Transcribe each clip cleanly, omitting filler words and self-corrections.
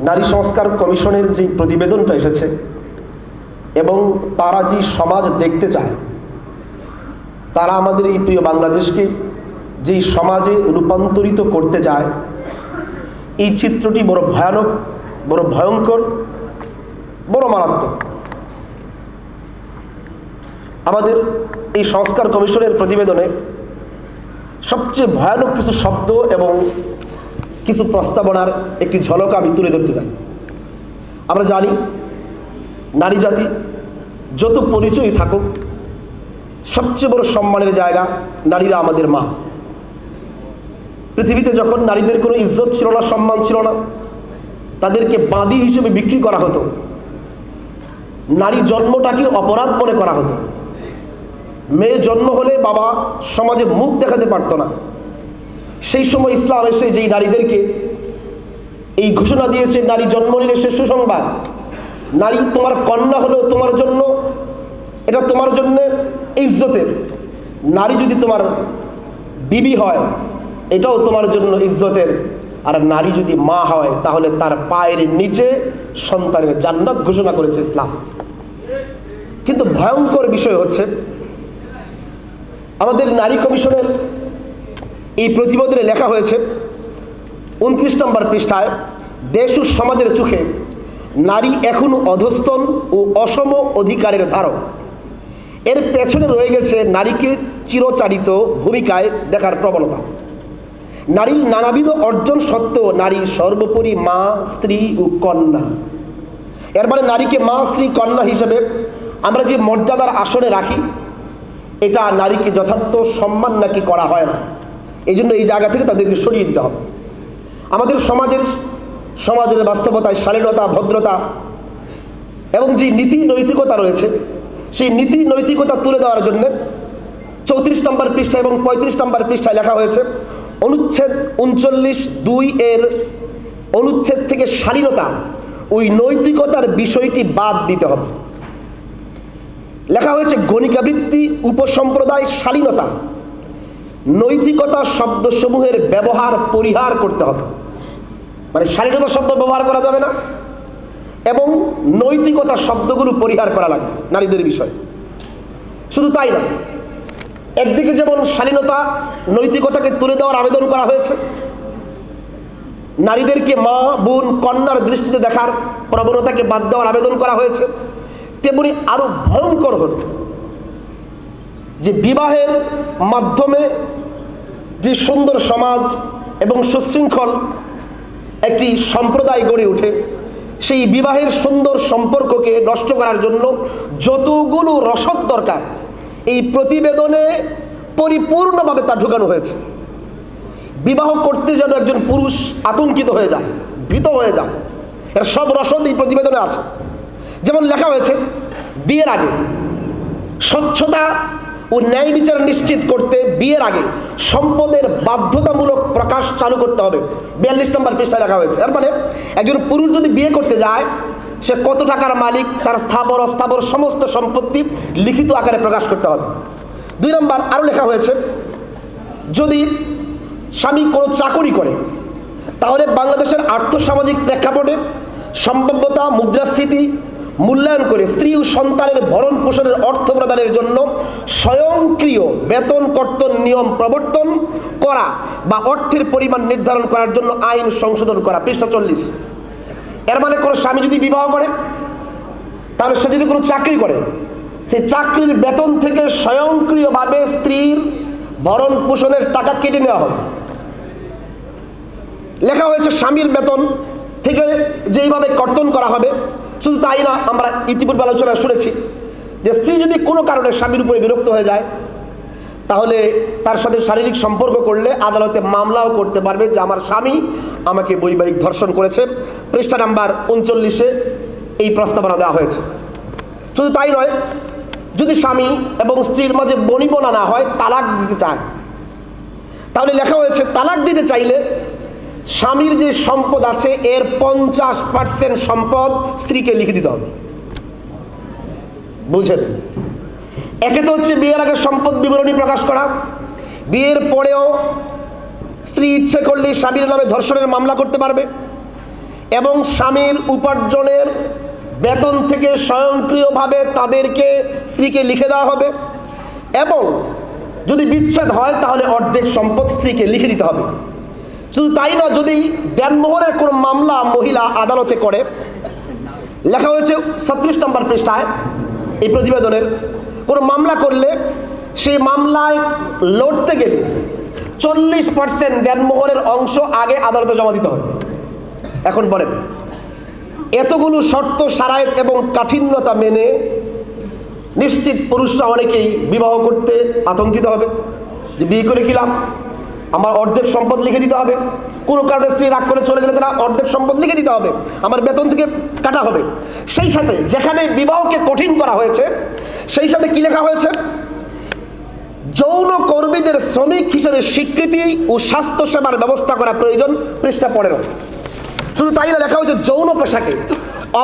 নারী সংস্কার কমিশনের যে প্রতিবেদনটা এসেছে এবং তারা যে সমাজ দেখতে চায়, তারা আমাদের এই প্রিয় বাংলাদেশকে যেই সমাজে রূপান্তরিত করতে যায়, এই চিত্রটি বড় ভয়ানক, বড় ভয়ঙ্কর, বড় মারাত্মক। আমাদের এই সংস্কার কমিশনের প্রতিবেদনে সবচেয়ে ভয়ানক কিছু শব্দ এবং কিছু প্রস্তাবনার একটি ঝলক আমি তুলে ধরতে চাই। আমরা জানি নারী জাতি যত পরিচয় থাকুক, সবচেয়ে বড় সম্মানের জায়গা নারীরা আমাদের মা। পৃথিবীতে যখন নারীদের কোনো ইজ্জত ছিল না, সম্মান ছিল না, তাদেরকে বাঁদী হিসেবে বিক্রি করা হতো, নারী জন্মটাকে অপরাধ মনে করা হতো। মেয়ে জন্ম হলে বাবা সমাজে মুখ দেখাতে পারত না। সেই সময় ইসলাম এসে যেই নারীদেরকে এই ঘোষণা দিয়েছে, নারী জন্ম নিলে সে সুসংবাদ, নারী তোমার কন্যা হলেও তোমার জন্য, এটা তোমার জন্য ইজ্জতের। নারী যদি তোমার বিবি হয়, এটাও তোমার জন্য ইজ্জতের। আর নারী যদি মা হয়, তাহলে তার পায়ের নিচে সন্তানের জান্নাত ঘোষণা করেছে ইসলাম। কিন্তু ভয়ঙ্কর বিষয় হচ্ছে, আমাদের নারী কমিশনের এই প্রতিবেদনে লেখা হয়েছে 29 নম্বর পৃষ্ঠায়, দেশ ও সমাজের চোখে নারী এখনো অধস্তন ও অসম অধিকারের ধারক। এর পেছনে রয়ে গেছে নারীকে চিরচারিত ভূমিকায় দেখার প্রবণতা। নারীর নানাবিধ অর্জন সত্ত্বেও নারী সর্বোপরি মা, স্ত্রী ও কন্যা। এর মানে নারীকে মা, স্ত্রী, কন্যা হিসেবে আমরা যে মর্যাদার আসনে রাখি, এটা নারীকে যথার্থ সম্মান নাকি করা হয় না। এই জন্য এই জায়গা থেকে তাদেরকে সরিয়ে দিতে হবে। আমাদের সমাজের বাস্তবতায় শালীনতা, ভদ্রতা এবং যে নীতি নৈতিকতা রয়েছে, সেই নীতি নৈতিকতা তুলে দেওয়ার জন্য 34 নম্বর পৃষ্ঠা এবং 35 নম্বর পৃষ্ঠায় লেখা হয়েছে, অনুচ্ছেদ 39(2) এর অনুচ্ছেদ থেকে শালীনতা, ওই নৈতিকতার বিষয়টি বাদ দিতে হবে। লেখা হয়েছে, গণিকাবৃত্তি, উপসম্প্রদায়, শালীনতা, নৈতিকতা শব্দসমূহের ব্যবহার পরিহার করতে হবে। মানে শালীনতা শব্দ ব্যবহার করা যাবে না এবং নৈতিকতা শব্দগুলো পরিহার করা লাগবে নারীদের বিষয়। শুধু তাই না, একদিকে যেমন শালীনতা, নৈতিকতাকে তুলে দেওয়ার আবেদন করা হয়েছে, নারীদেরকে মা, বোন, কন্যার দৃষ্টিতে দেখার প্রবণতাকে বাদ দেওয়ার আবেদন করা হয়েছে, তেমনি আরো ভয়ঙ্কর হল যে বিবাহের মাধ্যমে যে সুন্দর সমাজ এবং সুশৃঙ্খল একটি সম্প্রদায় গড়ে ওঠে, সেই বিবাহের সুন্দর সম্পর্ককে নষ্ট করার জন্য যতগুলো রসদ দরকার, এই প্রতিবেদনে পরিপূর্ণভাবে তা ঢুকানো হয়েছে। বিবাহ করতে যেন একজন পুরুষ আতঙ্কিত হয়ে যায়, ভীত হয়ে যায়, এর সব রসদ এই প্রতিবেদনে আছে। যেমন লেখা হয়েছে, বিয়ের আগে স্বচ্ছতা ও ন্যায় বিচার নিশ্চিত করতে বিয়ের আগে সম্পদের বাধ্যতামূলক প্রকাশ চালু করতে হবে। 42 নম্বর পৃষ্ঠায় লেখা হয়েছে। এর মানে একজন পুরুষ যদি বিয়ে করতে যায়, সে কত টাকার মালিক, তার স্থাবর অস্থাবর সমস্ত সম্পত্তি লিখিত আকারে প্রকাশ করতে হবে। 2 নম্বর আরও লেখা হয়েছে, যদি স্বামী কোনো চাকরি করে, তাহলে বাংলাদেশের আর্থসামাজিক প্রেক্ষাপটে সম্ভাব্যতা, মুদ্রাস্ফীতি মূল্যায়ন করে স্ত্রী ও সন্তানের ভরণ পোষণের অর্থ প্রদানের জন্য স্বয়ংক্রিয় বেতন কর্তন নিয়ম প্রবর্তন করা বা অর্থের পরিমাণ নির্ধারণ করার জন্য আইন সংশোধন করা। পৃষ্ঠা 40। এর মানে কোনো স্বামী যদি বিবাহ করে, তাহলে সে যদি কোনো চাকরি করে, সেই চাকরির বেতন থেকে স্বয়ংক্রিয়ভাবে স্ত্রীর ভরণ পোষণের টাকা কেটে নেওয়া হবে। লেখা হয়েছে, স্বামীর বেতন থেকে যেইভাবে কর্তন করা হবে। শুধু তাই না, আমরা ইতিপূর্বে আলোচনা শুনেছি যে স্ত্রী যদি কোনো কারণে স্বামীর উপরে বিরক্ত হয়ে যায়, তাহলে তার সাথে শারীরিক সম্পর্ক করলে আদালতে মামলাও করতে পারবে যে আমার স্বামী আমাকে বৈবাহিক ধর্ষণ করেছে। পৃষ্ঠা নাম্বার 39-এ এই প্রস্তাবনা দেওয়া হয়েছে। শুধু তাই নয়, যদি স্বামী এবং স্ত্রীর মাঝে বনিবনা না হয়, তালাক দিতে চায়, তাহলে লেখা হয়েছে, তালাক দিতে চাইলে স্বামীর যে সম্পদ আছে এর 50% সম্পদ স্ত্রীকে লিখে দিতে হবে। বুঝেন? একে তো হচ্ছে বিয়ের আগে সম্পদ বিবরণী প্রকাশ করা, বিয়ের পরেও স্ত্রী ইচ্ছে করলে স্বামীর নামে ধর্ষণের মামলা করতে পারবে। এবং স্বামীর উপার্জনের বেতন থেকে স্বয়ংক্রিয়ভাবে তাদেরকে স্ত্রীকে লিখে দেওয়া হবে, এবং যদি বিচ্ছেদ হয় তাহলে অর্ধেক সম্পদ স্ত্রীকে লিখে দিতে হবে। শুধু তাই না, যদি দেনমোহরের কোনো মামলা মহিলা আদালতে করে, লেখা হয়েছে 36 নম্বর পৃষ্ঠায় এই প্রতিবেদনের, কোনো মামলা করলে সেই মামলায় লড়তে গেলে 40% দেনমোহরের অংশ আগে আদালতে জমা দিতে হবে। এখন বলেন, এতগুলো শর্ত সারায়েত এবং কাঠিন্যতা মেনে নিশ্চিত পুরুষরা অনেকেই বিবাহ করতে আতঙ্কিত হবে যে বিয়ে করে কিলাম, আমার অর্ধেক সম্পদ লিখে দিতে হবে, কোনো কারণে স্ত্রী রাগ করে চলে গেলে তারা অর্ধেক সম্পদ লিখে দিতে হবে, আমার বেতন থেকে কাটা হবে। সেই সাথে যেখানে বিবাহকে কঠিন করা হয়েছে সেই সাথে কি লেখা হয়েছে, যৌন কর্মীদের শ্রমিক হিসেবে স্বীকৃতি ও স্বাস্থ্যসেবার ব্যবস্থা করা প্রয়োজন, পৃষ্ঠা 15। শুধু তাই না, লেখা হয়েছে যৌন পেশাকে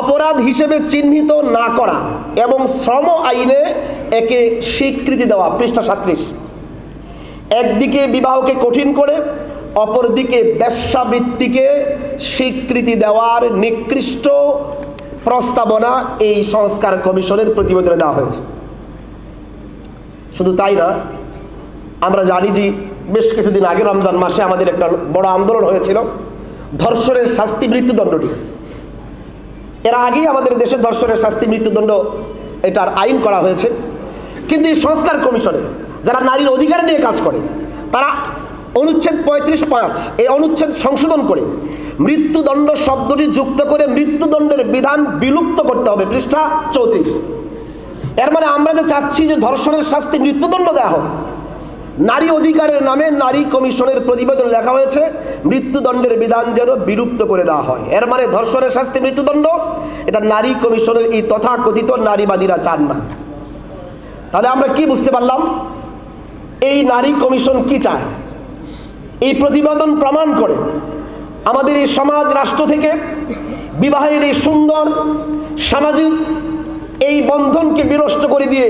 অপরাধ হিসেবে চিহ্নিত না করা এবং শ্রম আইনে একে স্বীকৃতি দেওয়া, পৃষ্ঠা 37। একদিকে বিবাহকে কঠিন করে অপরদিকে বেশ্যাবৃত্তিকে স্বীকৃতি দেওয়ার নিকৃষ্ট প্রস্তাবনা এই সংস্কার কমিশনের প্রতিবেদনে দেওয়া হয়েছে। শুধু তাই না, আমরা জানি যে বেশ কিছুদিন আগে রমজান মাসে আমাদের একটা বড় আন্দোলন হয়েছিল ধর্ষণের শাস্তি মৃত্যুদণ্ড নিয়ে। এর আগেই আমাদের দেশে ধর্ষণের শাস্তি মৃত্যুদণ্ড এটার আইন করা হয়েছে, কিন্তু এই সংস্কার কমিশনে যারা নারীর অধিকার নিয়ে কাজ করে তারা অনুচ্ছেদ 35(5) এই অনুচ্ছেদ সংশোধন করে মৃত্যুদণ্ড শব্দটি যুক্ত করে মৃত্যুদণ্ডের বিধান বিলুপ্ত করতে হবে, পৃষ্ঠা 34। এর মানে আমরা যে চাচ্ছি যে ধর্ষণের শাস্তি মৃত্যুদণ্ড দেওয়া হোক, নারী অধিকারের নামে নারী কমিশনের প্রতিবেদন লেখা হয়েছে মৃত্যুদণ্ডের বিধান যেন বিলুপ্ত করে দেওয়া হয়। এর মানে ধর্ষণের শাস্তি মৃত্যুদণ্ড, এটা নারী কমিশনের এই তথাকথিত নারীবাদীরা চান না। তাহলে আমরা কি বুঝতে পারলাম, এই নারী কমিশন কি চায়? এই প্রতিবেদন প্রমাণ করে আমাদের এই সমাজ রাষ্ট্র থেকে বিবাহের এই সুন্দর সামাজিক এই বন্ধনকে বিনষ্ট করে দিয়ে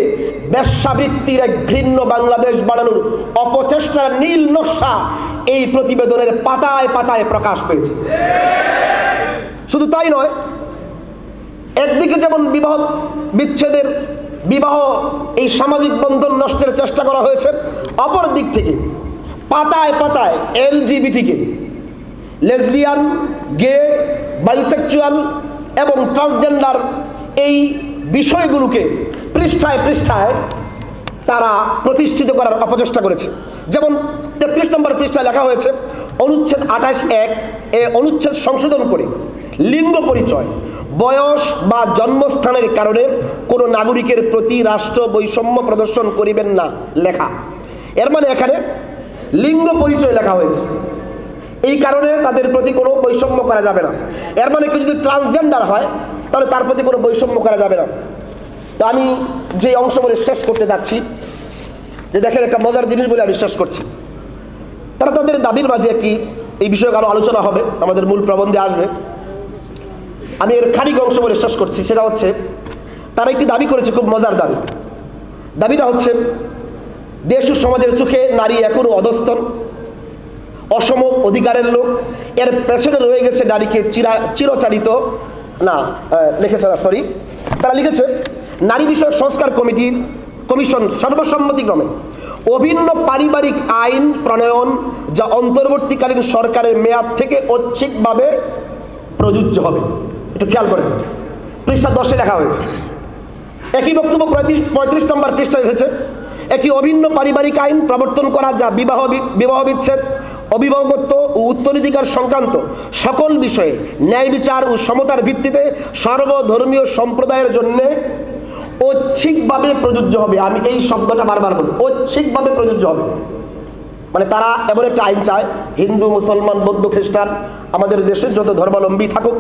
বেশ্যাবৃত্তির এক ঘৃণ্য বাংলাদেশ বানানোর অপচেষ্টার নীল নকশা এই প্রতিবেদনের পাতায় পাতায় প্রকাশ পেয়েছে। শুধু তাই নয়, একদিকে যেমন বিবাহ বিচ্ছেদের বিবাহ এই সামাজিক বন্ধন নষ্টের চেষ্টা করা হয়েছে, অপর দিক থেকে পাতায় পাতায় এলজিবিটিকে, লেসবিয়ান, গে, বাইসেক্সুয়াল এবং ট্রান্সজেন্ডার এই বিষয়গুলোকে পৃষ্ঠায় পৃষ্ঠায় তারা প্রতিষ্ঠিত করার অপচেষ্টা করেছে। যেমন 33 নম্বর পৃষ্ঠায় লেখা হয়েছে অনুচ্ছেদ 28(1) এ অনুচ্ছেদ সংশোধন করে লিঙ্গ পরিচয়, বয়স বা জন্মস্থানের কারণে কোনো নাগরিকের প্রতি রাষ্ট্র বৈষম্য প্রদর্শন করিবেন না লেখা। এর মানে এখানে লিঙ্গ পরিচয় লেখা হয়েছে, এই কারণে তাদের প্রতি কোনো বৈষম্য করা যাবে না। এর মানে কেউ যদি ট্রান্সজেন্ডার হয় তাহলে তার প্রতি কোনো বৈষম্য করা যাবে না। তো আমি যে অংশ বলে শেষ করতে যাচ্ছি, যে দেখেন একটা মজার জিনিস বলে আমি শেষ করছি, তারা তাদের দাবির মাঝে একটি এই বিষয়ে আরও আলোচনা হবে, আমাদের মূল প্রবন্ধে আসবে। আমি এর খানিক অংশ বলে শেষ করছি, সেটা হচ্ছে তারা একটি দাবি করেছে, খুব মজার দাবি। দাবিটা হচ্ছে দেশ ও সমাজের চোখে নারী এখনও অধস্তন, অসম অধিকারের লোক, এর পেছনে রয়ে গেছে নারীকে চিরচারিত না লিখেছে না সরি তারা লিখেছে নারী বিষয়ক সংস্কার কমিশন সর্বসম্মতিক্রমে অভিন্ন পারিবারিক আইন প্রণয়ন, যা অন্তর্বর্তীকালীন সরকারের মেয়াদ থেকে ঐচ্ছিকভাবে প্রযোজ্য হবে। একটু খেয়াল করেন, পৃষ্ঠা 10-এ লেখা হয়েছে। একই বক্তব্য 35 নম্বর পৃষ্ঠায় এসেছে, একটি অভিন্ন পারিবারিক আইন প্রবর্তন করা, যা বিবাহ বিচ্ছেদ, অবিবাহত্ব ও উত্তরাধিকার সংক্রান্ত সকল বিষয়ে ন্যায় বিচার ও সমতার ভিত্তিতে সর্বধর্মীয় সম্প্রদায়ের জন্য ঐচ্ছিকভাবে প্রযোজ্য হবে। আমি এই শব্দটা বারবার বলছি, ঐচ্ছিকভাবে প্রযোজ্য হবে। মানে তারা এমন একটা আইন চায়, হিন্দু, মুসলমান, বৌদ্ধ, খ্রিস্টান, আমাদের দেশে যত ধর্মাবলম্বী থাকুক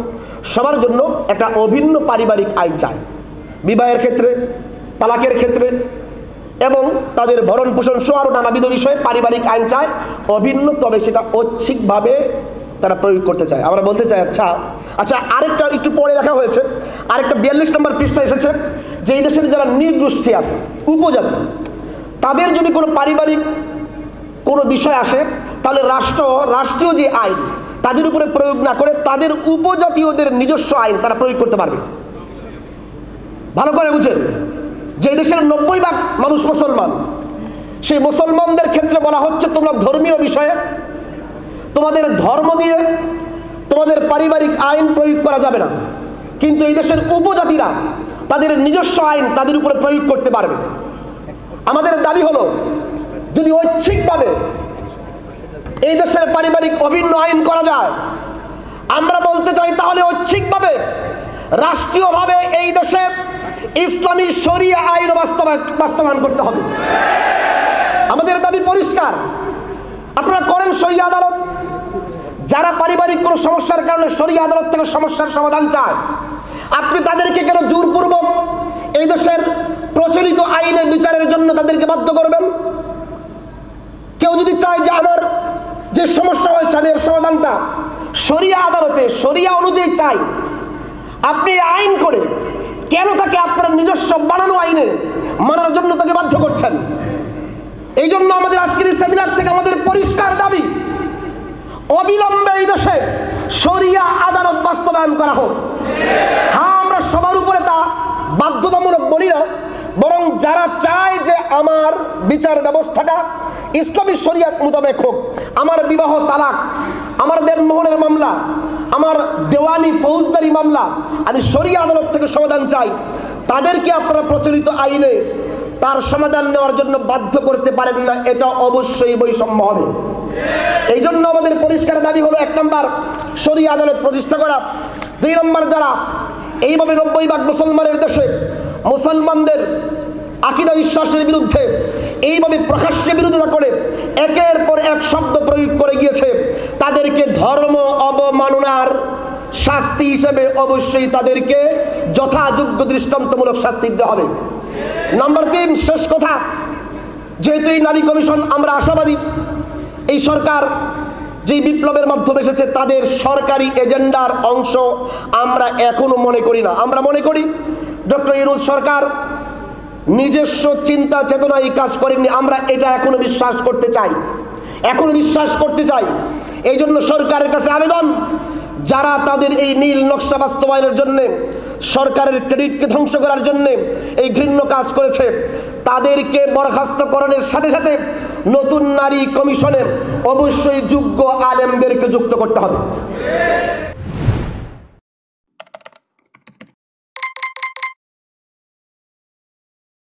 সবার জন্য একটা অভিন্ন পারিবারিক আইন চায়, বিবাহের ক্ষেত্রে, তালাকের ক্ষেত্রে এবং তাদের ভরণ পোষণ সহ আরও নানাবিধ বিষয়ে পারিবারিক আইন চায় অভিন্ন, তবে সেটা ঐচ্ছিকভাবে তারা প্রয়োগ করতে চায়। আমরা বলতে চাই আচ্ছা আরেকটা একটু পরে লেখা হয়েছে, আরেকটা 42 নম্বর পৃষ্ঠায় এসেছে যে এই দেশের যারা নৃগোষ্ঠী আছে, উপজাতি, তাদের যদি কোনো পারিবারিক কোনো বিষয় আসে তাহলে রাষ্ট্রীয় যে আইন তাদের উপরে প্রয়োগ না করে তাদের উপজাতীয়দের নিজস্ব আইন তারা প্রয়োগ করতে পারবে। ভালো করে বুঝেন, যে দেশের 90% মানুষ মুসলমান, সেই মুসলমানদের ক্ষেত্রে বলা হচ্ছে তোমরা ধর্মীয় বিষয়ে তোমাদের ধর্ম দিয়ে তোমাদের পারিবারিক আইন প্রয়োগ করা যাবে না, কিন্তু এই দেশের উপজাতিরা তাদের নিজস্ব আইন তাদের উপরে প্রয়োগ করতে পারবে। আমাদের দাবি হলো, যদি ঐচ্ছিকভাবে এই দেশের পারিবারিক অভিন্ন আইন করা যায়, আমরা বলতে চাই তাহলে ঐচ্ছিকভাবে রাষ্ট্রীয়ভাবে এই দেশে ইসলামী শরিয়া আইন বাস্তবায়ন করতে হবে। আমাদের দাবি পরিষ্কার, আপনারা করেন শরিয়া আদালত। যারা পারিবারিক কোনো সমস্যার কারণে শরিয়া আদালত থেকে সমস্যার সমাধান চায়, আপনি তাদেরকে কেন জোরপূর্বক এই দেশের প্রচলিত আইনে বিচারের জন্য তাদেরকে বাধ্য করবেন? কেউ যদি চায় যে আমার যে সমস্যা হয়েছে আমি এর সমাধানটা শরিয়া আদালতে শরিয়া অনুযায়ী চাই, আপনি আইন করে কেন তাকে আপনার নিজস্ব বানানো আইনে মানার জন্য তাকে বাধ্য করছেন? এই জন্য আমাদের আজকের এই সেমিনার থেকে আমাদের পরিষ্কার দাবি, অবিলম্বে এই দেশে শরিয়া আদালত বাস্তবায়ন করা হোক। হ্যাঁ, আমরা সবার উপরে তা বাধ্যতামূলক বলি না, বরং যারা চায় যে আমার বিচার ব্যবস্থাটা ইসলামী শরিয়াত মোতাবেক হোক, আমার বিবাহ তালাক, আমার দেনমোহরের মামলা, আমার দেওয়ানি ফৌজদারি মামলা আমি শরিয়া আদালত থেকে সমাধান চাই, তাদেরকে আপনারা প্রচলিত আইনে তার সমাধান নেওয়ার জন্য বাধ্য করতে পারেন না। এটা অবশ্যই বৈষম্য হবে। এই জন্য আমাদের পরিষ্কার দাবি হলো, 1 নম্বর শরিয়া আদালত প্রতিষ্ঠা করা, 2 নম্বর যারা এইভাবে 90% মুসলমানের দেশে মুসলমানদের আকীদা বিশ্বাসের বিরুদ্ধে এইভাবে প্রকাশ্যে বিরোধিতা করে একের পর এক শব্দ প্রয়োগ করে গিয়েছে, তাদেরকে ধর্ম অবমাননার শাস্তি হিসেবে অবশ্যই তাদেরকে যথাযোগ্য দৃষ্টান্তমূলক শাস্তি দিতে হবে। নাম্বার 3, শেষ কথা, যেহেতু এই নারী কমিশন, আমরা আশাবাদী এই সরকার যেই বিপ্লবের মাধ্যমে এসেছে তাদের সরকারি এজেন্ডার অংশ আমরা এখনো মনে করি না। আমরা মনে করি ডক্টর ইউনূস সরকার নিজস্ব চিন্তা চেতনায় কাজ করেননি। আমরা এটা এখনো বিশ্বাস করতে চাই। এই জন্য সরকারের কাছে আবেদন, যারা তাদের এই নীল নকশা বাস্তবায়নের জন্য সরকারের ক্রেডিটকে ধ্বংস করার জন্য এই ঘৃণ্য কাজ করেছে, তাদেরকে বরখাস্তকরণের সাথে সাথে নতুন নারী কমিশনে অবশ্যই যোগ্য আলেমদেরকে যুক্ত করতে হবে।